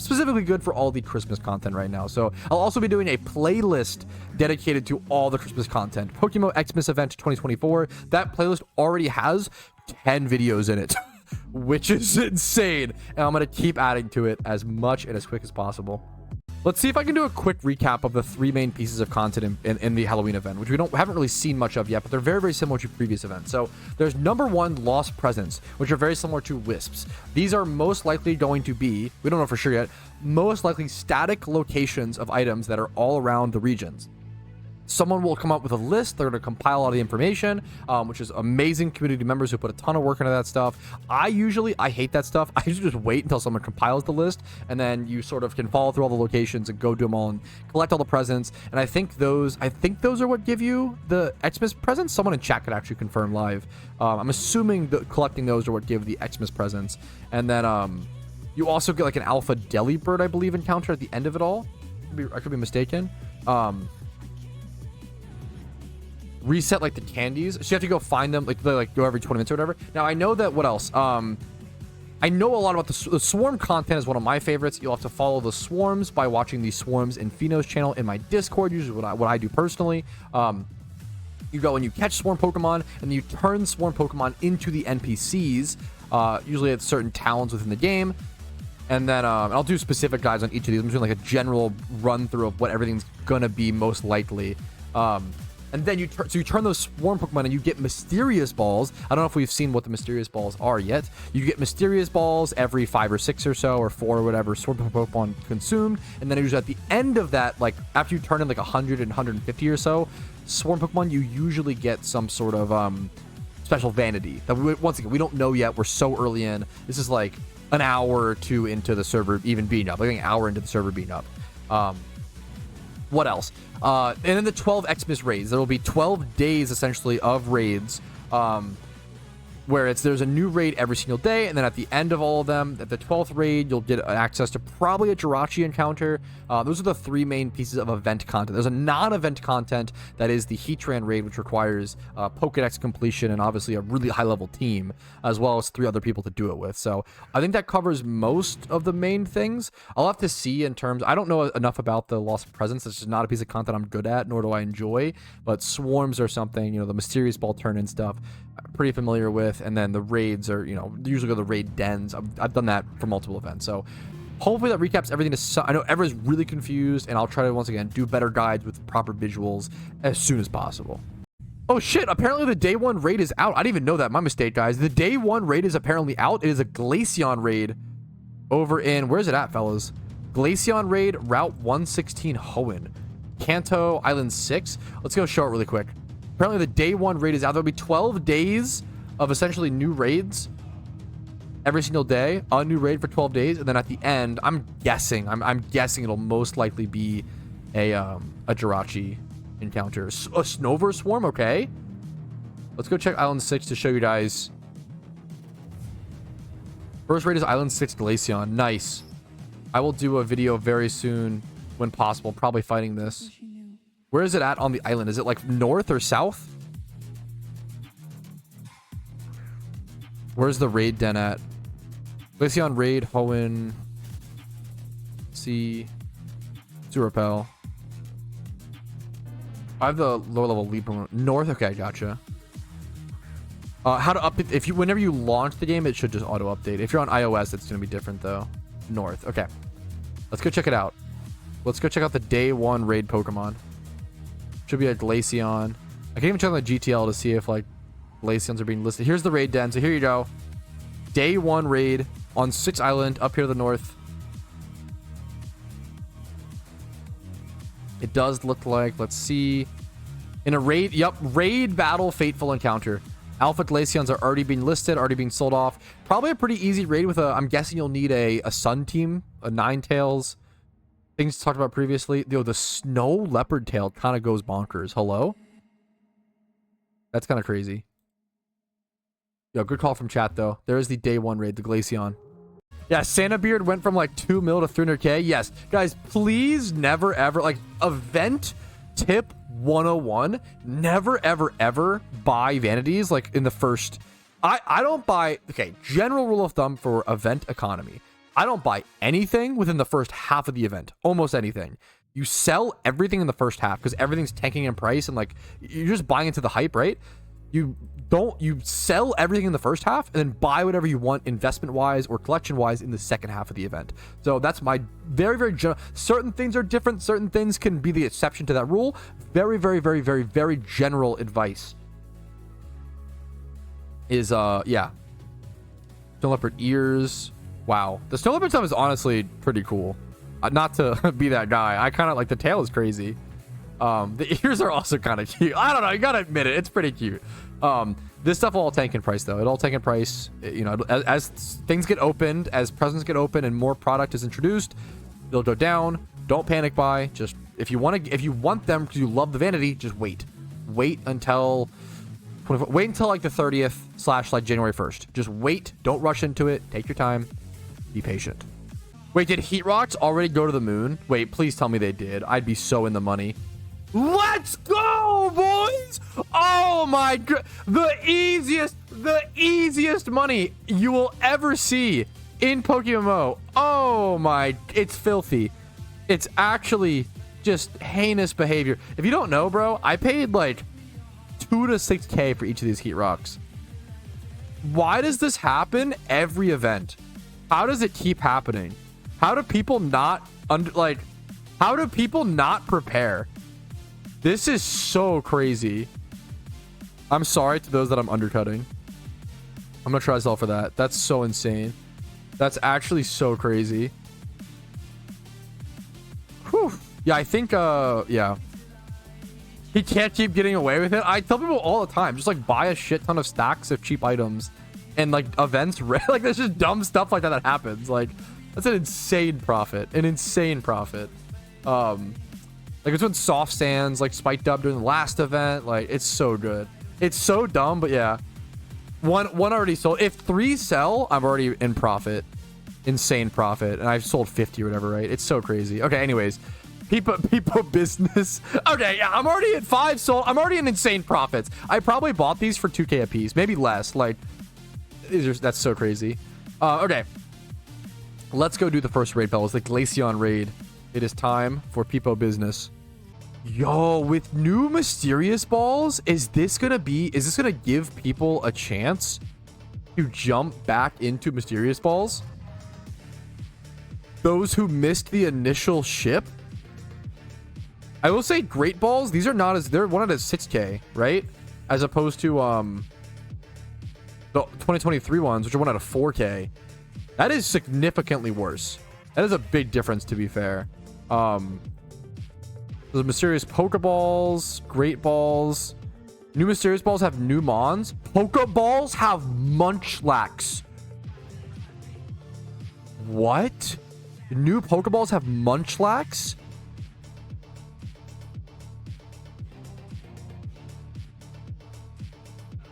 specifically good for all the Christmas content right now. So I'll also be doing a playlist dedicated to all the Christmas content. PokeMMO Xmas event 2024. That playlist already has 10 videos in it. Which is insane, and I'm gonna keep adding to it as much and as quick as possible. Let's see if I can do a quick recap of the three main pieces of content in the Halloween event, which we haven't really seen much of yet, but they're very, very similar to previous events. So there's number one, lost presents, which are very similar to wisps. These are most likely going to be, we don't know for sure yet, most likely static locations of items that are all around the regions. Someone will come up with a list. They're going to compile all the information, which is amazing community members who put a ton of work into that stuff. I hate that stuff. I usually just wait until someone compiles the list, and then you sort of can follow through all the locations and go do them all and collect all the presents. And I think those are what give you the Xmas presents. Someone in chat could actually confirm live. I'm assuming that collecting those are what give the Xmas presents. And then you also get like an alpha deli bird, I believe, encounter at the end of it all. I could be mistaken. Reset like the candies, so you have to go find them, like they like go every 20 minutes or whatever. Now I know that, what else, I know a lot about the swarm content is one of my favorites. You'll have to follow the swarms by watching the Swarms and Pheno's channel in my Discord, usually what I do personally. You go and you catch swarm Pokemon, and you turn swarm Pokemon into the NPCs, usually at certain towns within the game. And then I'll do specific guides on each of these. I'm doing like a general run through of what everything's gonna be most likely. And then you turn those swarm Pokemon and you get mysterious balls. I don't know if we've seen what the mysterious balls are yet. You get mysterious balls every 5 or 6 or so, or 4 or whatever swarm Pokemon consumed. And then usually at the end of that, like after you turn in like 100 and 150 or so swarm Pokemon, you usually get some sort of special vanity that once again we don't know yet. We're so early in. This is like an hour or two into the server even being up, like an hour into the server being up. What else? And then the 12 Xmas raids. There will be 12 days essentially of raids, where there's a new raid every single day, and then at the end of all of them, at the 12th raid, you'll get access to probably a Jirachi encounter. Those are the three main pieces of event content. There's a non-event content that is the Heatran raid, which requires Pokedex completion and obviously a really high-level team, as well as 3 other people to do it with. So I think that covers most of the main things. I'll have to see in terms, I don't know enough about the Lost Presence. It's just not a piece of content I'm good at, nor do I enjoy, but swarms are something, the mysterious ball turn-in stuff, I'm pretty familiar with. And then the raids are, usually go to the raid dens. I've done that for multiple events. So hopefully that recaps everything. I know everyone's really confused, and I'll try to, once again, do better guides with proper visuals as soon as possible. Oh shit, apparently the day 1 raid is out. I didn't even know that. My mistake, guys. The day 1 raid is apparently out. It is a Glaceon raid over in, where's it at, fellas? Glaceon raid, Route 116 Hoenn. Kanto Island 6. Let's go show it really quick. Apparently the day 1 raid is out. There'll be 12 days of essentially new raids. every single day, a new raid for 12 days, and then at the end, I'm guessing it'll most likely be a Jirachi encounter. A Snover Swarm, okay. Let's go check Island 6 to show you guys. First raid is Island 6 Glaceon. Nice. I will do a video very soon when possible, probably fighting this. Where is it at on the island? Is it like north or south? Where's the raid den at? Glaceon raid, Hoenn, C, Zurapel. I have the lower level leap north. Okay, gotcha. How to update? If you, whenever you launch the game, it should just auto update. If you're on iOS, it's gonna be different though. North. Okay, let's go check it out. Let's go check out the day 1 raid Pokemon. Should be a Glaceon. I can even check on the GTL to see if like Glaceons are being listed. Here's the raid den. So here you go. Day 1 raid on 6 Island up here to the north. It does look like, let's see, in a raid, yep, raid battle fateful encounter. Alpha Glaceons are already being listed, already being sold off. Probably a pretty easy raid with a, I'm guessing you'll need a Sun Team, a Ninetales. Things talked about previously. Yo, the Snow Leopard Tail kind of goes bonkers. Hello? That's kind of crazy. Yo, good call from chat though. There is the day 1 raid, the Glaceon. Yeah, Santa Beard went from like 2 mil to 300k. Yes, guys, please never ever, like, event tip 101, never ever ever buy vanities like in the first. I don't buy, okay, general rule of thumb for event economy, I don't buy anything within the first half of the event. Almost anything. You sell everything in the first half because everything's tanking in price and like you're just buying into the hype, right? You sell everything in the first half and then buy whatever you want investment wise or collection wise in the second half of the event. So that's my very, very general. Certain things are different. Certain things can be the exception to that rule. Very, very, very, very, very general advice is, yeah. Snow Leopard ears. Wow. The Snow Leopard stuff is honestly pretty cool. Not to be that guy. I kind of like the tail is crazy. The ears are also kind of cute. I don't know. You gotta admit it. It's pretty cute. This stuff will all tank in price though. It'll all tank in price. You know, as things get opened, as presents get opened, and more product is introduced, they'll go down. Don't panic buy. Just if you want them because you love the vanity, just wait. Wait until like the 30th / like January 1st. Just wait. Don't rush into it. Take your time. Be patient. Wait, did Heat Rocks already go to the moon? Wait, please tell me they did. I'd be so in the money. Let's go, boys! Oh my god, the easiest money you will ever see in PokeMMO. Oh my, it's filthy. It's actually just heinous behavior. If you don't know, bro, I paid like 2 to 6k for each of these Heat Rocks. Why does this happen every event? How does it keep happening? How do people not how do people not prepare? This is so crazy. I'm sorry to those that I'm undercutting. I'm gonna try to sell for that. That's so insane. That's actually so crazy. Whew. Yeah, I think yeah. He can't keep getting away with it. I tell people all the time, just like buy a shit ton of stacks of cheap items and like events, like there's just dumb stuff like that happens. Like that's an insane profit. An insane profit. Like it's when soft sands like spiked up during the last event. Like it's so good. It's so dumb, but yeah. One already sold. If 3 sell, I'm already in profit. Insane profit. And I've sold 50 or whatever, right? It's so crazy. Okay, anyways. People business. Okay, yeah, I'm already at 5 sold. I'm already in insane profits. I probably bought these for 2k a piece, maybe less. Like that's so crazy. Okay. Let's go do the first raid, fellas. The Glaceon raid. It is time for People business. Yo, with new mysterious balls, is this gonna give people a chance to jump back into mysterious balls? Those who missed the initial ship? I will say great balls, these are not as, they're one at 6k, right? As opposed to the 2023 ones, which are one out of 4k. That is significantly worse. That is a big difference, to be fair. The mysterious Pokeballs, great balls. New mysterious balls have new mons. Pokeballs have Munchlax. What? New Pokeballs have Munchlax?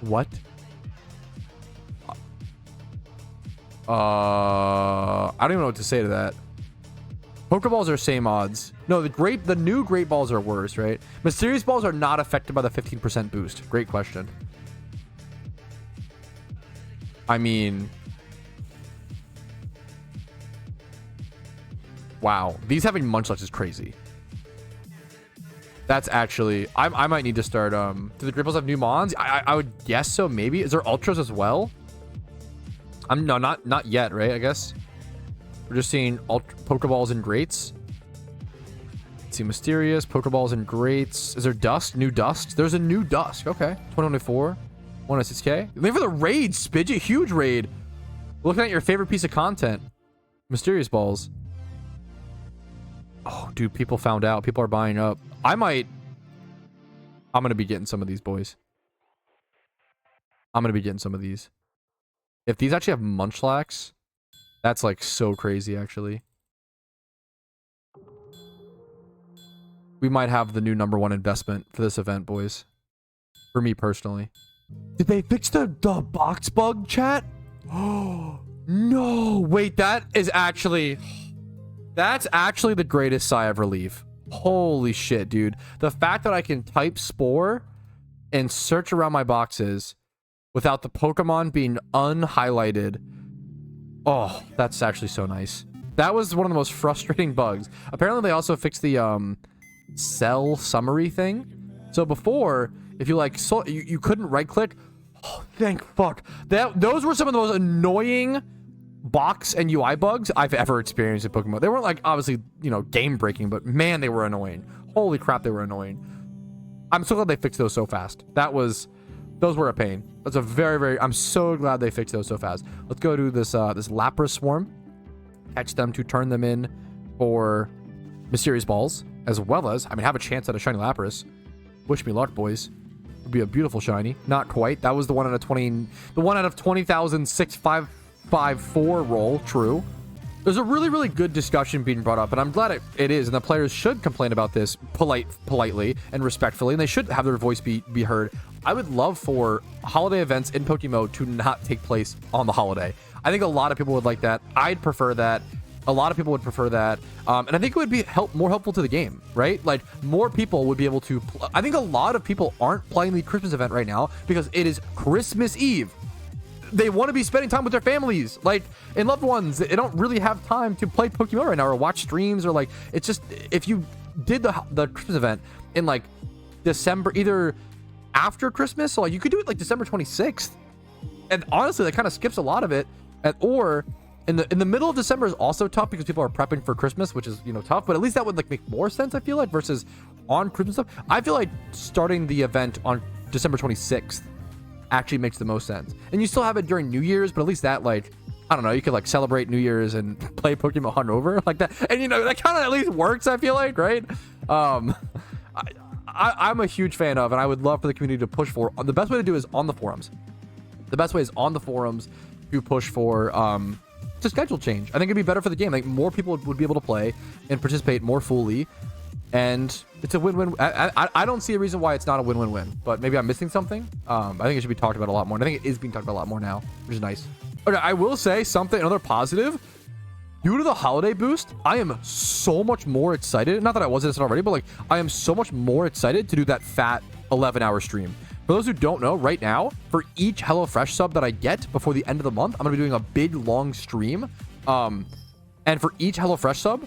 What? I don't even know what to say to that. Pokeballs are same odds. No, the new Great Balls are worse, right? Mysterious Balls are not affected by the 15% boost. Great question. I mean, wow. These having Munchlax is crazy. That's actually, I might need to start, do the Great Balls have new Mons? I would guess so, maybe. Is there Ultras as well? No, not yet, right? I guess. We're just seeing Pokeballs and Greats. Let's see, Mysterious, Pokeballs and Greats. Is there Dusk? New Dusk? There's a new Dusk. Okay. 2024. 106K. Leave for the raid, Spidget. Huge raid. Looking at your favorite piece of content. Mysterious Balls. Oh, dude, people found out. People are buying up. I'm going to be getting some of these, boys. I'm going to be getting some of these. If these actually have Munchlax, that's like so crazy, actually. We might have the new #1 investment for this event, boys. For me personally. Did they fix the box bug, chat? Oh, no. Wait, that's actually the greatest sigh of relief. Holy shit, dude. The fact that I can type Spore and search around my boxes without the Pokemon being unhighlighted. Oh, that's actually so nice. That was one of the most frustrating bugs. Apparently, they also fixed the cell summary thing. So before, if you like, you couldn't right click. Oh, thank fuck. Those were some of the most annoying box and UI bugs I've ever experienced in Pokemon. They weren't like obviously, you know, game breaking, but man, they were annoying. Holy crap, they were annoying. I'm so glad they fixed those so fast. Those were a pain. That's a very, I'm so glad they fixed those so fast. Let's go to this this Lapras swarm. Catch them to turn them in for Mysterious Balls, as well as, I mean, have a chance at a shiny Lapras. Wish me luck, boys. Would be a beautiful shiny. Not quite. That was the 1 out of 20, the 1 out of 20,654 roll. True. There's a really good discussion being brought up, and I'm glad it is, and the players should complain about this politely and respectfully, and they should have their voice be heard. I would love for holiday events in PokeMMO to not take place on the holiday. I think a lot of people would like that. I'd prefer that. A lot of people would prefer that, and I think it would be more helpful to the game, right? Like, more people would be able to... I think a lot of people aren't playing the Christmas event right now because it is Christmas Eve. They want to be spending time with their families, like, and loved ones. They don't really have time to play Pokemon right now or watch streams, or like, it's just, if you did the Christmas event in like December, either after Christmas, so like you could do it like December 26th, and honestly that kind of skips a lot of it, or in the middle of December is also tough because people are prepping for Christmas, which is, you know, tough, but at least that would like make more sense, I feel like, versus on Christmas stuff. I feel like starting the event on December 26th actually makes the most sense, and you still have it during New Year's, but at least that, like, I don't know, you could like celebrate New Year's and play Pokemon Hungover like that, and you know, that kind of at least works, I feel like, right? I'm a huge fan of, and I would love for the community to push for, the best way to do is on the forums. The best way is on the forums to push for to schedule change. I think it'd be better for the game. Like, more people would be able to play and participate more fully, and it's a win-win. I don't see a reason why it's not a win-win-win, but maybe I'm missing something. I think it should be talked about a lot more, and I think it is being talked about a lot more now, which is nice. Okay, I will say something, another positive. Due to the holiday boost, I am so much more excited. Not that I wasn't already, but like, I am so much more excited to do that fat 11-hour stream. For those who don't know, right now, for each HelloFresh sub that I get before the end of the month, I'm gonna be doing a big long stream. And for each HelloFresh sub,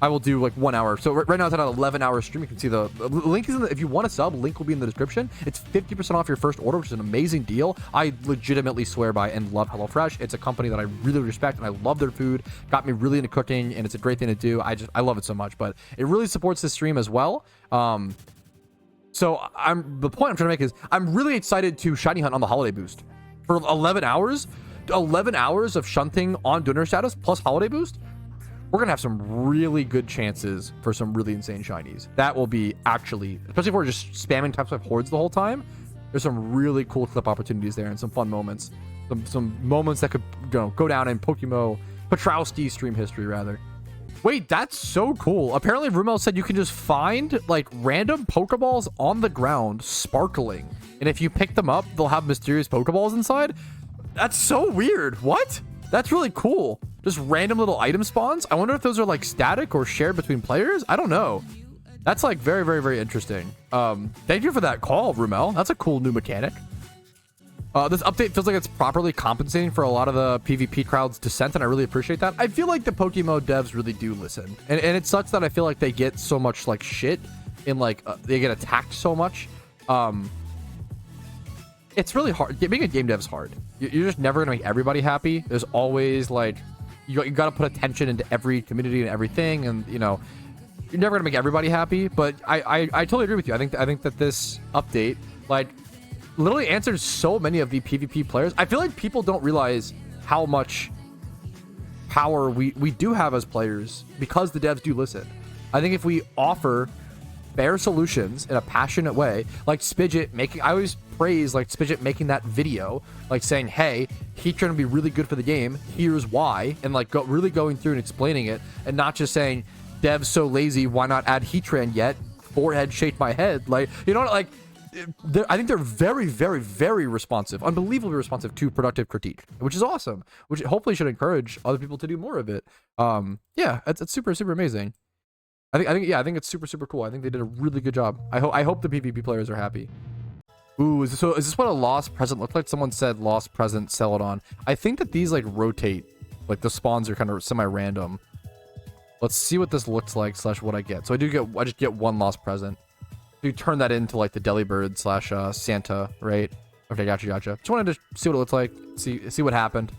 I will do like 1 hour. So right now it's at an 11-hour stream. You can see the link is in the, if you want a sub, link will be in the description. It's 50% off your first order, which is an amazing deal. I legitimately swear by and love HelloFresh. It's a company that I really respect, and I love their food. Got me really into cooking, and it's a great thing to do. I love it so much, but it really supports this stream as well. So the point I'm trying to make is I'm really excited to shiny hunt on the holiday boost for 11 hours. 11 hours of shunting on donor status plus holiday boost. We're gonna have some really good chances for some really insane shinies. That will be actually, especially if we're just spamming type 5 hordes the whole time. There's some really cool clip opportunities there and some fun moments. Some moments that could go down in PokeMMO Patrouski stream history, rather. Wait, that's so cool. Apparently, Rumel said you can just find, like, random Pokeballs on the ground, sparkling. And if you pick them up, they'll have mysterious Pokeballs inside. That's so weird. What? That's really cool. Just random little item spawns. I wonder if those are, like, static or shared between players. I don't know. That's, like, very, very, very interesting. Thank you for that call, Rumel. That's a cool new mechanic. This update feels like it's properly compensating for a lot of the PvP crowd's dissent, and I really appreciate that. I feel like the PokeMMO devs really do listen. And it sucks that I feel like they get so much, like, shit and, like, they get attacked so much. It's really hard. Being a game dev is hard. You're just never going to make everybody happy. There's always, like, you got to put attention into every community and everything, and, you know, you're never going to make everybody happy. But I totally agree with you. I think that this update, like, literally answers so many of the PvP players. I feel like people don't realize how much power we do have as players because the devs do listen. I think if we offer fair solutions in a passionate way, like Spidget making, I always praise like Spidget making that video, like saying, hey, Heatran would be really good for the game, here's why, and like really going through and explaining it, and not just saying, devs so lazy, why not add Heatran yet? Forehead shake my head. Like, you know, like, I think they're very, very, very responsive, unbelievably responsive to productive critique, which is awesome, which hopefully should encourage other people to do more of it. Yeah, it's super, super amazing. I think it's super, super cool. I think they did a really good job. I hope the PvP players are happy. Ooh, is this what a lost present looked like? Someone said lost present, sell it on. I think that these like rotate, like the spawns are kind of semi-random. Let's see what this looks like / what I get. So I just get one lost present. You turn that into like the Delibird / Santa, right? Okay, gotcha. Just wanted to see what it looks like, see what happened.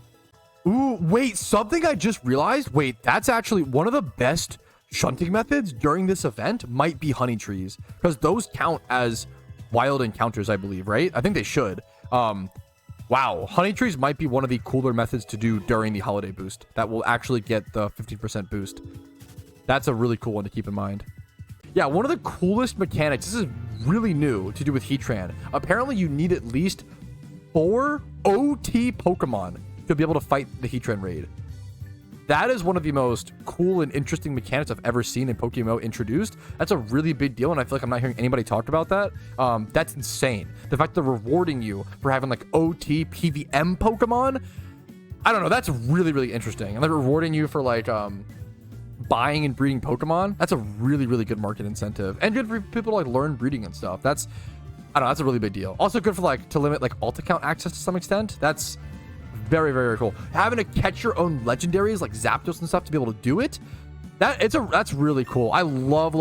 Ooh, wait, something I just realized. Wait, that's actually one of the best shunting methods during this event might be honey trees, because those count as wild encounters, I believe, right? I think they should. Wow, honey trees might be one of the cooler methods to do during the holiday boost. That will actually get the 15% boost. That's a really cool one to keep in mind. Yeah, one of the coolest mechanics, this is really new to do with Heatran. Apparently, you need at least 4 OT Pokemon to be able to fight the Heatran raid. That is one of the most cool and interesting mechanics I've ever seen in PokeMMO introduced. That's a really big deal, and I feel like I'm not hearing anybody talk about that. That's insane. The fact they're rewarding you for having, like, OT PVM Pokemon, I don't know, that's really, really interesting. And they're rewarding you for, like, buying and breeding Pokemon. That's a really, really good market incentive, and good for people to like learn breeding and stuff. That's, I don't know, that's a really big deal. Also good for like to limit like alt account access to some extent. That's very, very, very cool. Having to catch your own legendaries like Zapdos and stuff to be able to do it, that's really cool. I love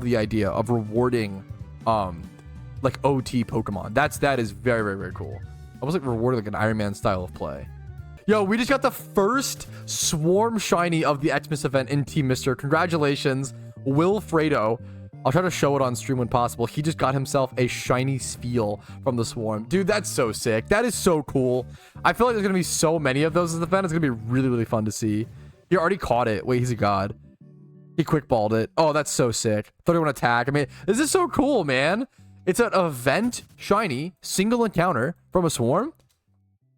the idea of rewarding like OT Pokemon. That is very, very, very cool. Almost like rewarding like an Iron Man style of play. Yo, we just got the first Swarm Shiny of the Xmas event in Team Mister. Congratulations, Wilfredo. I'll try to show it on stream when possible. He just got himself a shiny Spiel from the Swarm. Dude, that's so sick. That is so cool. I feel like there's going to be so many of those in the event. It's going to be really, really fun to see. He already caught it. Wait, he's a god. He quick-balled it. Oh, that's so sick. 31 attack. I mean, this is so cool, man. It's an event shiny single encounter from a Swarm.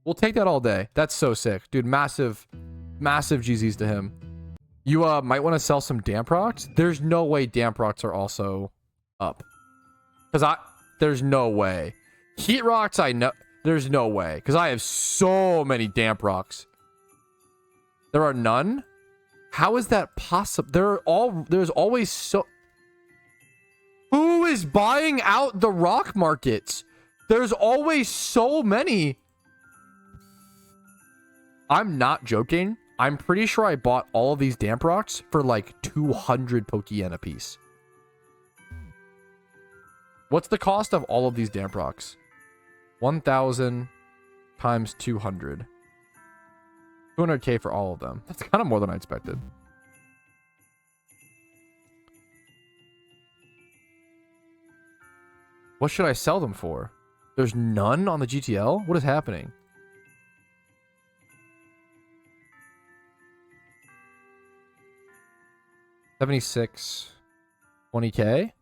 We'll take that all day. That's so sick. Dude, massive GZs to him. You might want to sell some Damp Rocks. There's no way Damp Rocks are also up. Because there's no way. Heat Rocks, I know. There's no way. Because I have so many Damp Rocks. There are none? How is that possible? There's always so... Who is buying out the rock markets? There's always so many... I'm not joking. I'm pretty sure I bought all of these Damp Rocks for like 200 Pokeyen a piece. What's the cost of all of these Damp Rocks? 1,000 times 200. 200k for all of them. That's kind of more than I expected. What should I sell them for? There's none on the GTL? What is happening? 76, 20k.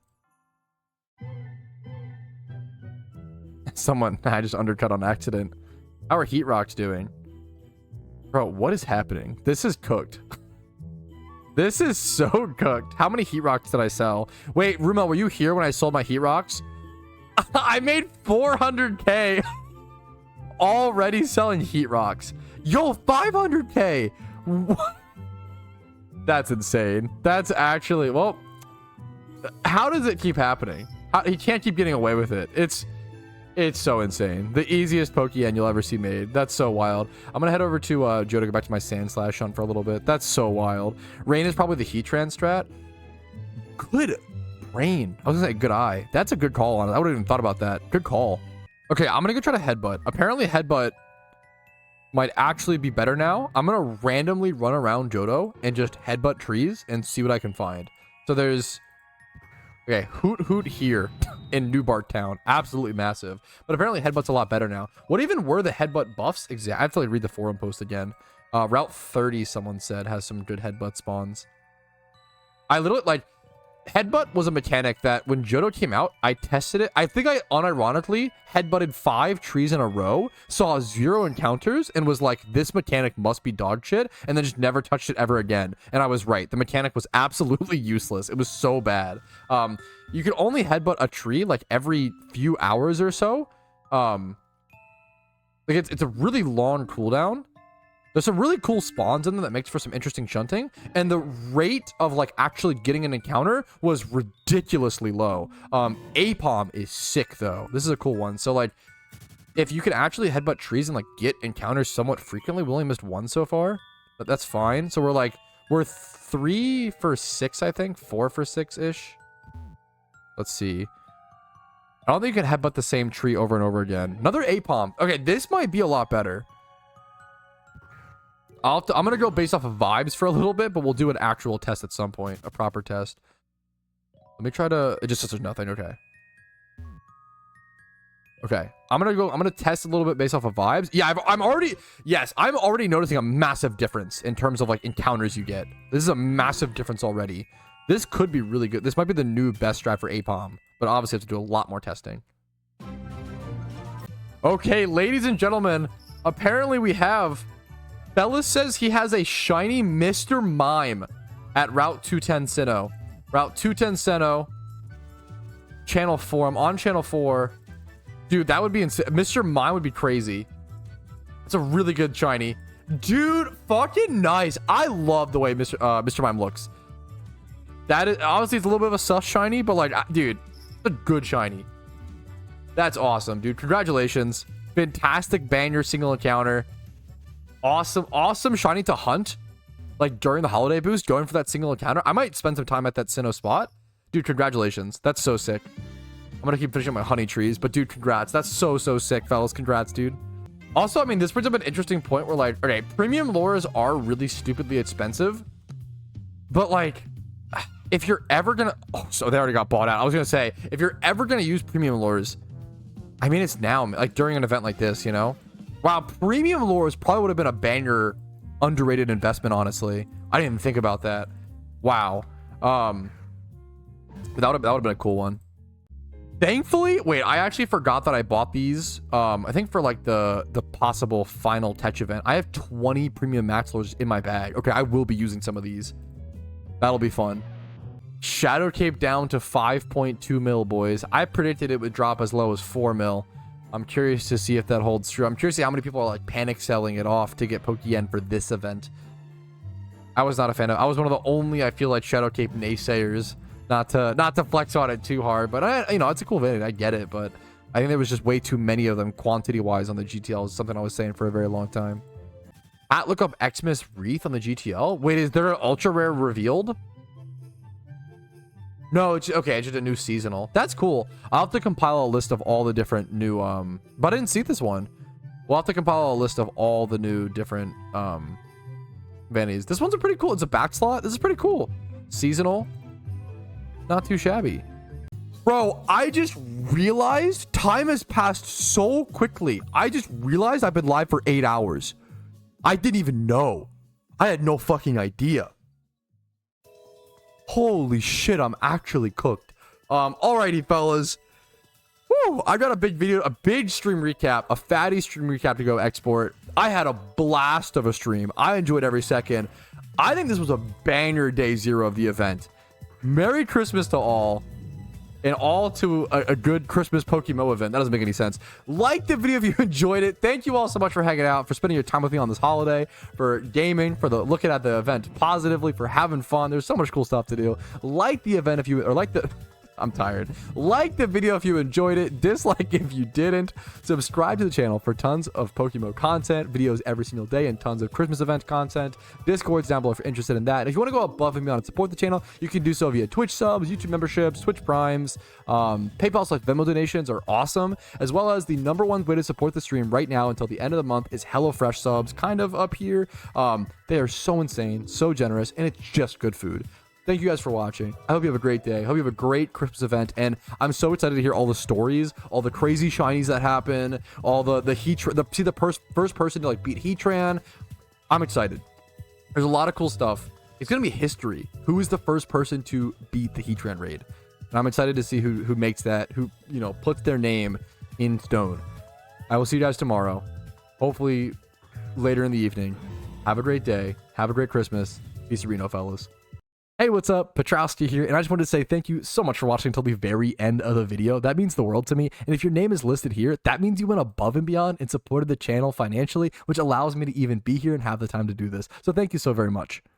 Someone, I just undercut on accident. How are Heat Rocks doing? Bro, what is happening? This is cooked. This is so cooked. How many heat rocks did I sell? Wait, Rumel, were you here when I sold my heat rocks? I made 400k already selling heat rocks. Yo, 500k. That's insane. That's actually, well, how does it keep happening? He can't keep getting away with it. It's so insane. The easiest Pokeyen you'll ever see made. That's so wild. I'm gonna head over to Joe to go back to my Sand Slash hunt for a little bit. That's so wild. Rain is probably the Heatran strat. Good Rain. I was gonna say good eye. That's a good call on it. I wouldn't even thought about that. Good call. Okay, I'm gonna go try to Headbutt. Apparently Headbutt might actually be better now. I'm gonna randomly run around Johto and just Headbutt trees and see what I can find. So there's... Okay, Hoot Hoot here in New Bart Town. Absolutely massive. But apparently Headbutt's a lot better now. What even were the Headbutt buffs? Exactly. I have to like read the forum post again. Route 30, someone said, has some good Headbutt spawns. I literally, like, Headbutt was a mechanic that when Johto came out, I tested it. I think I unironically Headbutted 5 trees in a row, saw 0 encounters, and was like, this mechanic must be dog shit, and then just never touched it ever again. And I was right. The mechanic was absolutely useless. It was so bad. You can only Headbutt a tree like every few hours or so. Like it's a really long cooldown. There's some really cool spawns in there that makes for some interesting shunting. And the rate of like actually getting an encounter was ridiculously low. Apom is sick though. This is a cool one. So like if you can actually Headbutt trees and like get encounters somewhat frequently, we only missed 1 so far, but that's fine. So we're 3 for 6, I think. 4 for 6-ish. Let's see. I don't think you can Headbutt the same tree over and over again. Another Apom. Okay, this might be a lot better. I'm going to go based off of vibes for a little bit, but we'll do an actual test at some point. A proper test. Let me try to... It just says there's nothing. Okay. Okay. I'm going to test a little bit based off of vibes. Yeah, I'm already noticing a massive difference in terms of like encounters you get. This is a massive difference already. This could be really good. This might be the new best strat for Apom, but obviously have to do a lot more testing. Okay, ladies and gentlemen, apparently we have... Fellas says he has a shiny Mr. Mime at Route 210 Sinnoh. Route 210 Sinnoh. Channel 4. I'm on Channel 4. Dude, that would be insane. Mr. Mime would be crazy. It's a really good shiny. Dude, fucking nice. I love the way Mr. Mime looks. That is, obviously, it's a little bit of a sus shiny, but like, dude, it's a good shiny. That's awesome, dude. Congratulations. Fantastic banner single encounter. Awesome shiny to hunt like during the holiday boost, going for that single encounter. I might spend some time at that Sinnoh spot. Dude, congratulations. That's so sick. I'm gonna keep finishing my honey trees, but dude, congrats. That's so sick, fellas. Congrats, dude. Also, I mean, this brings up an interesting point where like, okay, premium lures are really stupidly expensive, but like if you're ever gonna... Oh, so they already got bought out. I was gonna say, if you're ever gonna use premium lures, I mean, it's now, like during an event like this, you know? Wow, premium lures probably would have been a banger, underrated investment, honestly. I didn't even think about that. Wow. That would have been a cool one. Thankfully, wait, I actually forgot that I bought these. I think for like the possible final Tetch event. I have 20 premium max lures in my bag. Okay, I will be using some of these. That'll be fun. Shadow Cape down to 5.2 mil, boys. I predicted it would drop as low as 4 mil. I'm curious to see if that holds true. I'm curious to see how many people are like panic selling it off to get Pokeyen for this event. I was not a fan of... I was one of the only, I feel like, Shadow Cape naysayers. Not to flex on it too hard, but you know, it's a cool video. I get it, but I think there was just way too many of them quantity-wise on the GTL. Is something I was saying for a very long time. Look up Xmas Wreath on the GTL. Wait, is there an ultra rare revealed? No, it's okay. It's just a new seasonal. That's cool. I'll have to compile a list of all the different new but I didn't see this one. We'll have to compile a list of all the new different vanities. This one's a pretty cool. It's a back slot. This is pretty cool. Seasonal. Not too shabby. Bro, I just realized time has passed so quickly. I just realized I've been live for 8 hours. I didn't even know. I had no fucking idea. Holy shit, I'm actually cooked. Alrighty, fellas. Woo! I got a big video, a big stream recap, a fatty stream recap to go export. I had a blast of a stream. I enjoyed every second. I think this was a banger day 0 of the event. Merry Christmas to all. And all to a good Christmas PokeMMO event. That doesn't make any sense. Like the video if you enjoyed it. Thank you all so much for hanging out, for spending your time with me on this holiday, for gaming, for looking at the event positively, for having fun. There's so much cool stuff to do. Like the event if you, or like the... I'm tired. Like the video if you enjoyed it. Dislike if you didn't. Subscribe to the channel for tons of PokeMMO content, videos every single day, and tons of Christmas event content. Discord's down below if you're interested in that. And if you want to go above and beyond and support the channel, you can do so via Twitch subs, YouTube memberships, Twitch primes, PayPal/Venmo donations are awesome, as well as the #1 way to support the stream right now until the end of the month is HelloFresh subs, kind of up here. They are so insane, so generous, and it's just good food. Thank you guys for watching. I hope you have a great day. I hope you have a great Christmas event. And I'm so excited to hear all the stories, all the crazy shinies that happen, all the first person to like beat Heatran. I'm excited. There's a lot of cool stuff. It's going to be history. Who is the first person to beat the Heatran raid? And I'm excited to see who makes that, who, you know, puts their name in stone. I will see you guys tomorrow. Hopefully later in the evening. Have a great day. Have a great Christmas. Peace, Reno, fellas. Hey, what's up? Patrouski here, and I just wanted to say thank you so much for watching until the very end of the video. That means the world to me, and if your name is listed here, that means you went above and beyond and supported the channel financially, which allows me to even be here and have the time to do this. So thank you so very much.